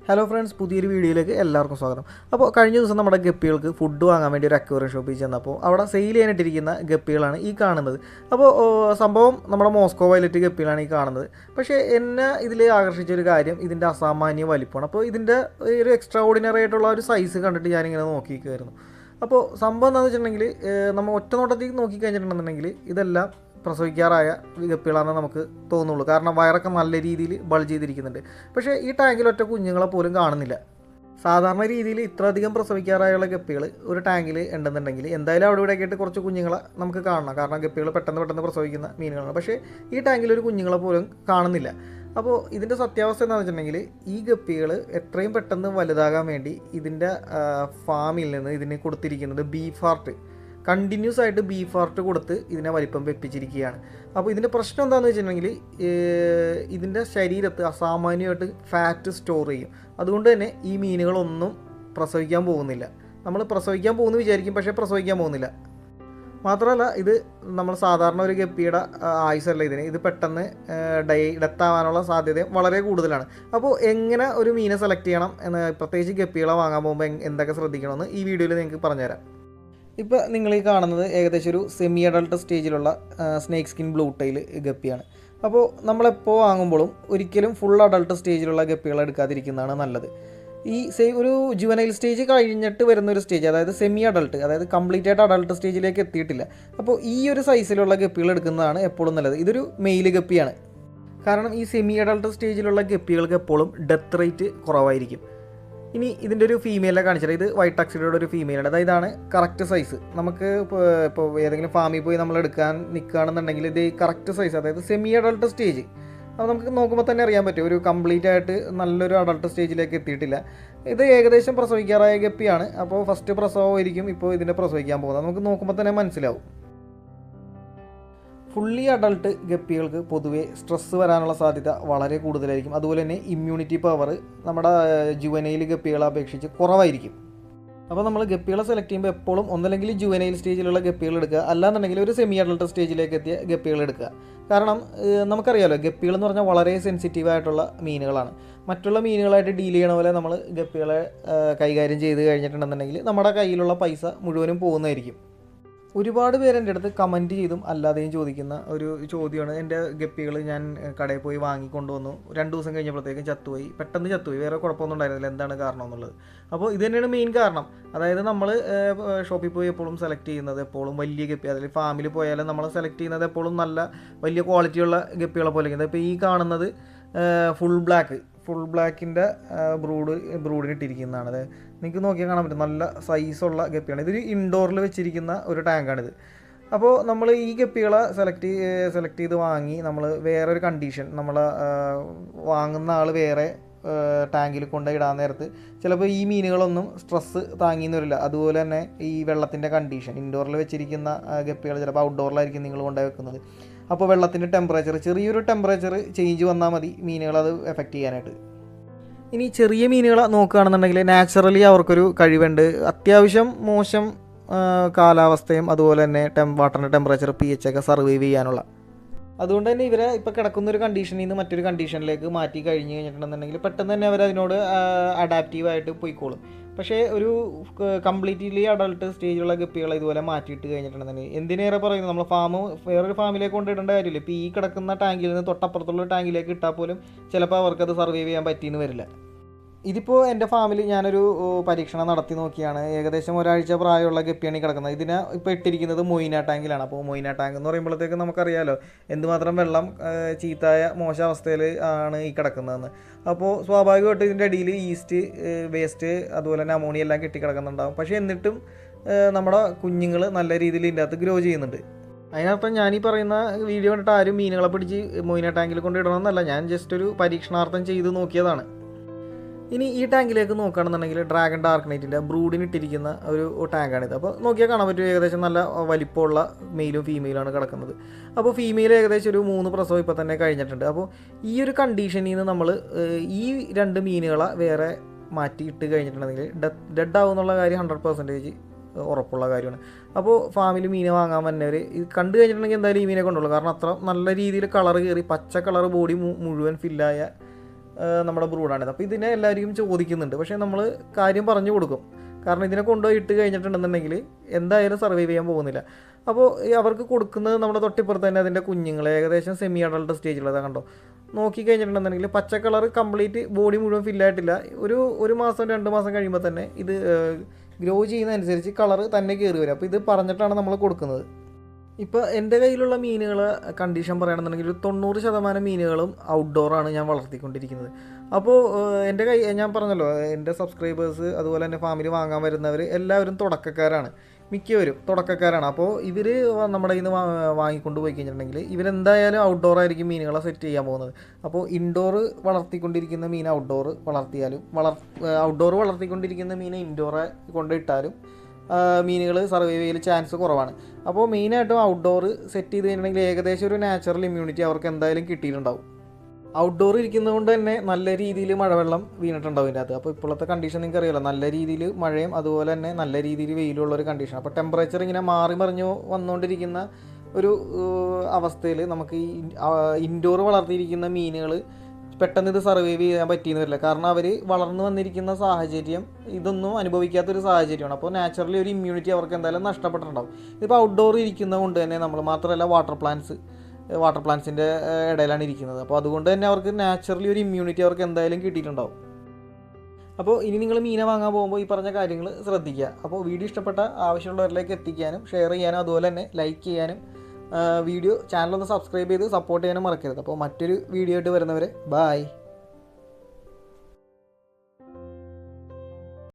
Hello friends, പുതിയൊരു വീഡിയോയിലേക്ക് എല്ലാവർക്കും സ്വാഗതം. അപ്പോൾ കഴിഞ്ഞ ദിവസം നമ്മുടെ ഗപ്പികൾക്ക് ഫുഡ് വാങ്ങാൻ വേണ്ടി ഒരു അക്വേറിയം ഷോപ്പിൽ ചെന്നപ്പോൾ അവിടെ സെയിൽ ചെയ്യാനിട്ടിരിക്കുന്ന ഗപ്പികളാണ് ഈ കാണുന്നത്. അപ്പോൾ സംഭവം നമ്മുടെ മോസ്കോ വയലറ്റ് ഗപ്പികളാണ് ഈ കാണുന്നത്. പക്ഷേ എന്നെ ഇതിൽ ആകർഷിച്ച ഒരു കാര്യം ഇതിൻ്റെ അസാമാന്യ വലിപ്പമാണ്. അപ്പോൾ ഇതിൻ്റെ ഒരു എക്സ്ട്രാ ഓർഡിനറി ആയിട്ടുള്ള ഒരു സൈസ് കണ്ടിട്ട് ഞാനിങ്ങനെ നോക്കിയിരിക്കുമായിരുന്നു. അപ്പോൾ സംഭവം എന്താണെന്ന് വെച്ചിട്ടുണ്ടെങ്കിൽ നമ്മൾ ഒറ്റ നോട്ടത്തിൽ നോക്കിക്കഴിഞ്ഞിട്ടുണ്ടെന്നുണ്ടെങ്കിൽ ഇതെല്ലാം പ്രസവിക്കാറായ ഗപ്പികളാണെന്ന് നമുക്ക് തോന്നുള്ളൂ. കാരണം വയറൊക്കെ നല്ല രീതിയിൽ ബൾജ് ചെയ്തിരിക്കുന്നുണ്ട്. പക്ഷേ ഈ ടാങ്കിൽ ഒറ്റ കുഞ്ഞുങ്ങളെ പോലും കാണുന്നില്ല. സാധാരണ രീതിയിൽ ഇത്രയധികം പ്രസവിക്കാറായുള്ള ഗപ്പികൾ ഒരു ടാങ്കിൽ ഉണ്ടെന്നുണ്ടെങ്കിൽ എന്തായാലും അവിടെ ഇവിടെ ആയിട്ട് കുറച്ച് കുഞ്ഞുങ്ങളെ നമുക്ക് കാണണം. കാരണം ഗപ്പികൾ പെട്ടെന്ന് പ്രസവിക്കുന്ന മീനുകളാണ്. പക്ഷേ ഈ ടാങ്കിൽ ഒരു കുഞ്ഞുങ്ങളെ പോലും കാണുന്നില്ല. അപ്പോൾ ഇതിൻ്റെ സത്യാവസ്ഥ എന്താണെന്ന് വെച്ചിട്ടുണ്ടെങ്കിൽ ഈ ഗപ്പികൾ എത്രയും പെട്ടെന്ന് വലുതാകാൻ വേണ്ടി ഇതിൻ്റെ ഫാമിൽ നിന്ന് ഇതിന് കൊടുത്തിരിക്കുന്നത് ബീഫ് ഹാർട്ട്, കണ്ടിന്യൂസ് ആയിട്ട് ബീഫ് ഹാർട്ട് കൊടുത്ത് ഇതിനെ വലിപ്പം വെപ്പിച്ചിരിക്കുകയാണ്. അപ്പോൾ ഇതിൻ്റെ പ്രശ്നം എന്താണെന്ന് വെച്ചിട്ടുണ്ടെങ്കിൽ ഇതിൻ്റെ ശരീരത്ത് അസാമാന്യമായിട്ട് ഫാറ്റ് സ്റ്റോർ ചെയ്യും. അതുകൊണ്ട് തന്നെ ഈ മീനുകളൊന്നും പ്രസവിക്കാൻ പോകുന്നില്ല. നമ്മൾ പ്രസവിക്കാൻ പോകുന്നു വിചാരിക്കും, പക്ഷേ പ്രസവിക്കാൻ പോകുന്നില്ല. മാത്രമല്ല ഇത് നമ്മൾ സാധാരണ ഒരു ഗപ്പിയുടെ ആയുസല്ല ഇത് പെട്ടെന്ന് ഡെത്ത് ആവാനുള്ള സാധ്യതയും വളരെ കൂടുതലാണ്. അപ്പോൾ എങ്ങനെ ഒരു മീനെ സെലക്ട് ചെയ്യണം എന്ന്, പ്രത്യേകിച്ച് ഗപ്പികളെ വാങ്ങാൻ പോകുമ്പോൾ എന്തൊക്കെ ശ്രദ്ധിക്കണമെന്ന് ഈ വീഡിയോയിൽ നിങ്ങൾക്ക് പറഞ്ഞുതരാം. ഇപ്പോൾ നിങ്ങൾ ഈ കാണുന്നത് ഏകദേശം ഒരു സെമി അഡൾട്ട് സ്റ്റേജിലുള്ള സ്നേക്ക് സ്കിൻ ബ്ലൂ ടൈൽ ഗപ്പിയാണ്. അപ്പോൾ നമ്മളെപ്പോൾ വാങ്ങുമ്പോഴും ഒരിക്കലും ഫുൾ അഡൾട്ട് സ്റ്റേജിലുള്ള ഗപ്പികൾ എടുക്കാതിരിക്കുന്നതാണ് നല്ലത്. ഈ ഒരു ജുവനൈൽ സ്റ്റേജ് കഴിഞ്ഞിട്ട് വരുന്നൊരു സ്റ്റേജ്, അതായത് സെമി അഡൾട്ട്, അതായത് കംപ്ലീറ്റ് ആയിട്ട് അഡൾട്ട് സ്റ്റേജിലേക്ക് എത്തിയിട്ടില്ല. അപ്പോൾ ഈ ഒരു സൈസിലുള്ള ഗപ്പികൾ എടുക്കുന്നതാണ് എപ്പോഴും നല്ലത്. ഇതൊരു മെയിൽ ഗപ്പിയാണ്. കാരണം ഈ സെമി അഡൾട്ട് സ്റ്റേജിലുള്ള ഗപ്പികൾക്ക് എപ്പോഴും ഡെത്ത് റേറ്റ് കുറവായിരിക്കും. ഇനി ഇതിൻ്റെ ഒരു ഫീമെയിലെ കാണിച്ചാൽ, ഇത് വൈറ്റ് ടക്സിഡോയുടെ ഒരു ഫീമെയിലാണ്. അതായത് ഇതാണ് കറക്റ്റ് സൈസ്. നമുക്ക് ഇപ്പോൾ ഏതെങ്കിലും ഫാമിൽ പോയി നമ്മൾ എടുക്കാൻ നിൽക്കുകയാണെന്നുണ്ടെങ്കിൽ ഇത് കറക്റ്റ് സൈസ്, അതായത് സെമി അഡൾട്ട് സ്റ്റേജ്. അപ്പോൾ നമുക്ക് നോക്കുമ്പോൾ തന്നെ അറിയാൻ പറ്റും ഒരു കംപ്ലീറ്റ് ആയിട്ട് നല്ലൊരു അഡൾട്ട് സ്റ്റേജിലേക്ക് എത്തിയിട്ടില്ല. ഇത് ഏകദേശം പ്രസവിക്കാറായ ഗപ്പിയാണ്. അപ്പോൾ ഫസ്റ്റ് പ്രസവമായിരിക്കും ഇപ്പോൾ ഇതിൻ്റെ പ്രസവിക്കാൻ പോകുന്നത്. നമുക്ക് നോക്കുമ്പോൾ തന്നെ മനസ്സിലാവും. ഫുള്ളി അഡൾട്ട് ഗപ്പികൾക്ക് പൊതുവേ സ്ട്രെസ്സ് വരാനുള്ള സാധ്യത വളരെ കൂടുതലായിരിക്കും. അതുപോലെ തന്നെ ഇമ്മ്യൂണിറ്റി പവർ നമ്മുടെ ജുവനൈൽ ഗപ്പികളെ അപേക്ഷിച്ച് കുറവായിരിക്കും. അപ്പോൾ നമ്മൾ ഗപ്പികളെ സെലക്ട് ചെയ്യുമ്പോൾ എപ്പോഴും ഒന്നല്ലെങ്കിൽ ജുവനൈൽ സ്റ്റേജിലുള്ള ഗപ്പികൾ എടുക്കുക, അല്ലാന്നുണ്ടെങ്കിൽ ഒരു സെമി അഡൾട്ട് സ്റ്റേജിലേക്ക് എത്തിയ ഗപ്പികൾ എടുക്കുക. കാരണം നമുക്കറിയാമല്ലോ, ഗപ്പികൾ എന്ന് പറഞ്ഞാൽ വളരെ സെൻസിറ്റീവായിട്ടുള്ള മീനുകളാണ്. മറ്റുള്ള മീനുകളായിട്ട് ഡീൽ ചെയ്യണ പോലെ നമ്മൾ ഗപ്പികളെ കൈകാര്യം ചെയ്ത് കഴിഞ്ഞിട്ടുണ്ടെന്നുണ്ടെങ്കിൽ നമ്മുടെ കയ്യിലുള്ള പൈസ മുഴുവനും പോകുന്നതായിരിക്കും. ഒരുപാട് പേര് എൻ്റെ അടുത്ത് കമൻറ്റ് ചെയ്തും അല്ലാതെയും ചോദിക്കുന്ന ഒരു ചോദ്യമാണ്, എൻ്റെ ഗപ്പികൾ ഞാൻ കടയിൽ പോയി വാങ്ങിക്കൊണ്ടുവന്നു, 2 ദിവസം കഴിഞ്ഞപ്പോഴത്തേക്കും ചത്തുപോയി, പെട്ടെന്ന് ചത്തുപോയി, വേറെ കുഴപ്പമൊന്നും ഉണ്ടായിരുന്നില്ല, എന്താണ് കാരണം എന്നുള്ളത്. അപ്പോൾ ഇത് തന്നെയാണ് മെയിൻ കാരണം. അതായത് നമ്മൾ ഷോപ്പിൽ പോയി എപ്പോഴും സെലക്ട് ചെയ്യുന്നത് എപ്പോഴും വലിയ ഗപ്പി, അതായത് ഫാമിൽ പോയാലും നമ്മൾ സെലക്ട് ചെയ്യുന്നത് എപ്പോഴും നല്ല വലിയ ക്വാളിറ്റിയുള്ള ഗപ്പികളെ പോലെ. ഇപ്പോൾ ഈ കാണുന്നത് ഫുൾ ബ്ലാക്കിൻ്റെ ബ്രൂഡിനിട്ടിരിക്കുന്നതാണ്. അത് നിങ്ങൾക്ക് നോക്കിയാൽ കാണാൻ പറ്റും, നല്ല സൈസുള്ള ഗപ്പിയാണ്. ഇതൊരു ഇൻഡോറിൽ വെച്ചിരിക്കുന്ന ഒരു ടാങ്കാണിത്. അപ്പോൾ നമ്മൾ ഈ ഗപ്പികളെ സെലക്ട് ചെയ്ത് വാങ്ങി നമ്മൾ വേറൊരു കണ്ടീഷൻ, നമ്മൾ വാങ്ങുന്ന ആൾ വേറെ ടാങ്കിൽ കൊണ്ടുപോയി ഇടാൻ നേരത്ത് ചിലപ്പോൾ ഈ മീനുകളൊന്നും സ്ട്രെസ്സ് താങ്ങിയെന്ന് വരില്ല. അതുപോലെ തന്നെ ഈ വെള്ളത്തിൻ്റെ കണ്ടീഷൻ, ഇൻഡോറിൽ വെച്ചിരിക്കുന്ന ഗപ്പികൾ ചിലപ്പോൾ ഔട്ട്ഡോറിലായിരിക്കും നിങ്ങൾ കൊണ്ടുപോയി വെക്കുന്നത്. അപ്പോൾ വെള്ളത്തിൻ്റെ ടെമ്പറേച്ചർ, ചെറിയൊരു ടെമ്പറേച്ചർ ചേഞ്ച് വന്നാൽ മതി മീനുകളത് എഫക്റ്റ് ചെയ്യാനായിട്ട്. ഇനി ചെറിയ മീനുകളെ നോക്കുകയാണെന്നുണ്ടെങ്കിൽ നാച്ചുറലി അവർക്കൊരു കഴിവുണ്ട്. അത്യാവശ്യം മോശം കാലാവസ്ഥയും അതുപോലെ തന്നെ വാട്ടറിൻ്റെ ടെമ്പറേച്ചർ, pH ഒക്കെ സർവൈവ് ചെയ്യാനുള്ള. അതുകൊണ്ട് തന്നെ ഇവരെ ഇപ്പോൾ കിടക്കുന്നൊരു കണ്ടീഷനിൽ നിന്ന് മറ്റൊരു കണ്ടീഷനിലേക്ക് മാറ്റി കഴിഞ്ഞിട്ടുണ്ടെന്നുണ്ടെങ്കിൽ പെട്ടെന്ന് തന്നെ അവരതിനോട് അഡാപ്റ്റീവായിട്ട് പോയിക്കോളും. പക്ഷേ ഒരു കംപ്ലീറ്റ്ലി അഡൾട്ട് സ്റ്റേജിലുള്ള ഗപ്പികളെ ഇതുപോലെ മാറ്റിയിട്ട് കഴിഞ്ഞിട്ടുണ്ടെന്നുണ്ടെങ്കിൽ എന്തിനേറെ പറയുന്നത്, നമ്മൾ വേറൊരു ഫാമിലേക്ക് കൊണ്ടിടേണ്ട കാര്യമില്ല. ഇപ്പോൾ ഈ കിടക്കുന്ന ടാങ്കിൽ നിന്ന് തൊട്ടപ്പുറത്തുള്ള ടാങ്കിലേക്ക് ഇട്ടാൽ പോലും ചിലപ്പോൾ അവർക്കത് സർവൈവ് ചെയ്യാൻ പറ്റിയെന്ന് വരില്ല. ഇതിപ്പോൾ എൻ്റെ ഫാമിൽ ഞാനൊരു പരീക്ഷണം നടത്തി നോക്കിയാണ്. ഏകദേശം ഒരാഴ്ച പ്രായമുള്ള ഗപ്പിയാണ് ഈ കിടക്കുന്നത്. ഇതിനെ ഇപ്പോൾ ഇട്ടിരിക്കുന്നത് മൊയ്ന ടാങ്കിലാണ്. അപ്പോൾ മൊയ്ന ടാങ്ക് എന്ന് പറയുമ്പോഴത്തേക്ക് നമുക്കറിയാമല്ലോ എന്തുമാത്രം വെള്ളം ചീത്തായ മോശാവസ്ഥയിൽ ആണ് ഈ കിടക്കുന്നതെന്ന്. അപ്പോൾ സ്വാഭാവികമായിട്ടും ഇതിൻ്റെ അടിയിൽ ഈസ്റ്റ്, വേസ്റ്റ്, അതുപോലെ തന്നെ അമോണിയ എല്ലാം കെട്ടിക്കിടക്കുന്നുണ്ടാകും. പക്ഷേ എന്നിട്ടും നമ്മുടെ കുഞ്ഞുങ്ങൾ നല്ല രീതിയിൽ ഇതിൻ്റെ അകത്ത് ഗ്രോ ചെയ്യുന്നുണ്ട്. അതിനർത്ഥം ഞാനീ പറയുന്ന വീഡിയോ കണ്ടിട്ട് ആരും മീനുകളെ പിടിച്ച് മൊയ്ന ടാങ്കിൽ കൊണ്ടിടണമെന്നല്ല, ഞാൻ ജസ്റ്റ് ഒരു പരീക്ഷണാർത്ഥം ചെയ്ത് നോക്കിയതാണ്. ഇനി ഈ ടാങ്കിലേക്ക് നോക്കുകയാണെന്നുണ്ടെങ്കിൽ ഡ്രാഗൺ ഡാർക്ക്നൈറ്റിൻ്റെ ബ്രൂഡിനിട്ടിരിക്കുന്ന ഒരു ടാങ്കാണിത്. അപ്പോൾ നോക്കിയാൽ കാണാൻ പറ്റും ഏകദേശം നല്ല വലിപ്പമുള്ള മെയിലും ഫീമെയിലാണ് കിടക്കുന്നത്. അപ്പോൾ ഫീമെയിൽ ഏകദേശം ഒരു 3 പ്രസവം ഇപ്പോൾ തന്നെ കഴിഞ്ഞിട്ടുണ്ട്. അപ്പോൾ ഈ ഒരു കണ്ടീഷനിൽ നിന്ന് നമ്മൾ ഈ 2 മീനുകളെ വേറെ മാറ്റി ഇട്ട് കഴിഞ്ഞിട്ടുണ്ടെങ്കിൽ ഡെഡ് ആവുമെന്നുള്ള കാര്യം 100% ഉറപ്പുള്ള കാര്യമാണ്. അപ്പോൾ ഫാമിൽ മീനെ വാങ്ങാൻ വന്നവർ ഇത് കണ്ടു കഴിഞ്ഞിട്ടുണ്ടെങ്കിൽ എന്തായാലും ഈ മീനെ കൊണ്ടുള്ളൂ. കാരണം അത്ര നല്ല രീതിയിൽ കളർ കയറി പച്ച കളർ ബോഡി മുഴുവൻ ഫില്ലായ നമ്മുടെ ബ്രൂഡാണിത്. അപ്പോൾ ഇതിനെ എല്ലാവരും ചോദിക്കുന്നുണ്ട്. പക്ഷേ നമ്മൾ കാര്യം പറഞ്ഞു കൊടുക്കും. കാരണം ഇതിനെ കൊണ്ടുപോയി ഇട്ട് കഴിഞ്ഞിട്ടുണ്ടെന്നുണ്ടെങ്കിൽ എന്തായാലും സർവൈവ് ചെയ്യാൻ പോകുന്നില്ല. അപ്പോൾ അവർക്ക് കൊടുക്കുന്നത് നമ്മുടെ തൊട്ടിപ്പുറത്ത് തന്നെ അതിൻ്റെ കുഞ്ഞുങ്ങൾ ഏകദേശം സെമി അഡൾട്ട് സ്റ്റേജിലുള്ളത് കണ്ടോ. നോക്കിക്കഴിഞ്ഞിട്ടുണ്ടെന്നുണ്ടെങ്കിൽ പച്ച കളർ കംപ്ലീറ്റ് ബോഡി മുഴുവൻ ഫില്ലായിട്ടില്ല. ഒരു മാസം 2 മാസം കഴിയുമ്പോൾ തന്നെ ഇത് ഗ്രോ ചെയ്യുന്നതനുസരിച്ച് കളർ തന്നെ കയറി വരും. അപ്പോൾ ഇത് പറഞ്ഞിട്ടാണ് നമ്മൾ കൊടുക്കുന്നത്. ഇപ്പോൾ എൻ്റെ കയ്യിലുള്ള മീനുകൾ കണ്ടീഷൻ പറയുകയാണെന്നുണ്ടെങ്കിൽ ഒരു 90% മീനുകളും ഔട്ട്ഡോറാണ് ഞാൻ വളർത്തിക്കൊണ്ടിരിക്കുന്നത്. അപ്പോൾ ഞാൻ പറഞ്ഞല്ലോ, എൻ്റെ സബ്സ്ക്രൈബേഴ്സ് അതുപോലെ തന്നെ ഫാമിലി വാങ്ങാൻ വരുന്നവർ എല്ലാവരും തുടക്കക്കാരാണ്, മിക്കവരും തുടക്കക്കാരാണ്. അപ്പോൾ ഇവർ നമ്മുടെ കയ്യിൽ നിന്ന് വാങ്ങിക്കൊണ്ട് പോയി കഴിഞ്ഞിട്ടുണ്ടെങ്കിൽ ഇവരെന്തായാലും ഔട്ട്ഡോർ ആയിരിക്കും മീനുകളെ സെറ്റ് ചെയ്യാൻ പോകുന്നത്. അപ്പോൾ ഇൻഡോർ വളർത്തിക്കൊണ്ടിരിക്കുന്ന മീൻ ഔട്ട്ഡോർ വളർത്തിയാലും ഔട്ട്ഡോർ വളർത്തിക്കൊണ്ടിരിക്കുന്ന മീനെ ഇൻഡോറെ കൊണ്ടിട്ടാലും മീനുകൾ സർവൈവ് ചെയ്യൽ ചാൻസ് കുറവാണ്. അപ്പോൾ മെയിനായിട്ടും ഔട്ട്ഡോർ സെറ്റ് ചെയ്ത് കഴിഞ്ഞിട്ടുണ്ടെങ്കിൽ ഏകദേശം ഒരു നാച്ചുറൽ ഇമ്മ്യൂണിറ്റി അവർക്ക് എന്തായാലും കിട്ടിയിട്ടുണ്ടാവും. ഔട്ട്ഡോർ ഇരിക്കുന്നതുകൊണ്ട് തന്നെ നല്ല രീതിയിൽ മഴവെള്ളം വീണിട്ടുണ്ടാവും ഇതിൻ്റെ അകത്ത്. അപ്പോൾ ഇപ്പോഴത്തെ കണ്ടീഷൻ നിങ്ങൾക്ക് അറിയാമല്ലോ, നല്ല രീതിയിൽ മഴയും അതുപോലെ തന്നെ നല്ല രീതിയിൽ വെയിലുള്ളൊരു കണ്ടീഷൻ. അപ്പോൾ ടെമ്പറേച്ചർ ഇങ്ങനെ മാറി മറിഞ്ഞു വന്നുകൊണ്ടിരിക്കുന്ന ഒരു അവസ്ഥയിൽ നമുക്ക് ഈ ഇൻഡോർ വളർത്തിയിരിക്കുന്ന മീനുകൾ പെട്ടെന്ന് ഇത് സർവൈവ് ചെയ്യാൻ പറ്റിയെന്ന് വരില്ല. കാരണം അവർ വളർന്നു വന്നിരിക്കുന്ന സാഹചര്യം ഇതൊന്നും അനുഭവിക്കാത്തൊരു സാഹചര്യമാണ്. അപ്പോൾ നാച്ചുറലി ഒരു ഇമ്മ്യൂണിറ്റി അവർക്ക് എന്തായാലും നഷ്ടപ്പെട്ടിട്ടുണ്ടാവും. ഇപ്പോൾ ഔട്ട്ഡോർ ഇരിക്കുന്നത് കൊണ്ട് തന്നെ നമ്മൾ മാത്രമല്ല വാട്ടർ പ്ലാന്റ്സിൻ്റെ ഇടയിലാണ് ഇരിക്കുന്നത്. അപ്പോൾ അതുകൊണ്ട് തന്നെ അവർക്ക് നാച്ചുറലി ഒരു ഇമ്മ്യൂണിറ്റി അവർക്ക് എന്തായാലും കിട്ടിയിട്ടുണ്ടാവും. അപ്പോൾ ഇനി നിങ്ങൾ മീനെ വാങ്ങാൻ പോകുമ്പോൾ ഈ പറഞ്ഞ കാര്യങ്ങൾ ശ്രദ്ധിക്കുക. അപ്പോൾ വീഡിയോ ഇഷ്ടപ്പെട്ട ആവശ്യമുള്ളവരിലേക്ക് എത്തിക്കാനും ഷെയർ ചെയ്യാനും അതുപോലെ തന്നെ ലൈക്ക് ചെയ്യാനും ചാനലൊന്ന് സബ്സ്ക്രൈബ് ചെയ്ത് സപ്പോർട്ട് ചെയ്യാനും മറക്കരുത്. അപ്പോൾ മറ്റൊരു വീഡിയോ ആയിട്ട് വരുന്നവരെ ബായ്.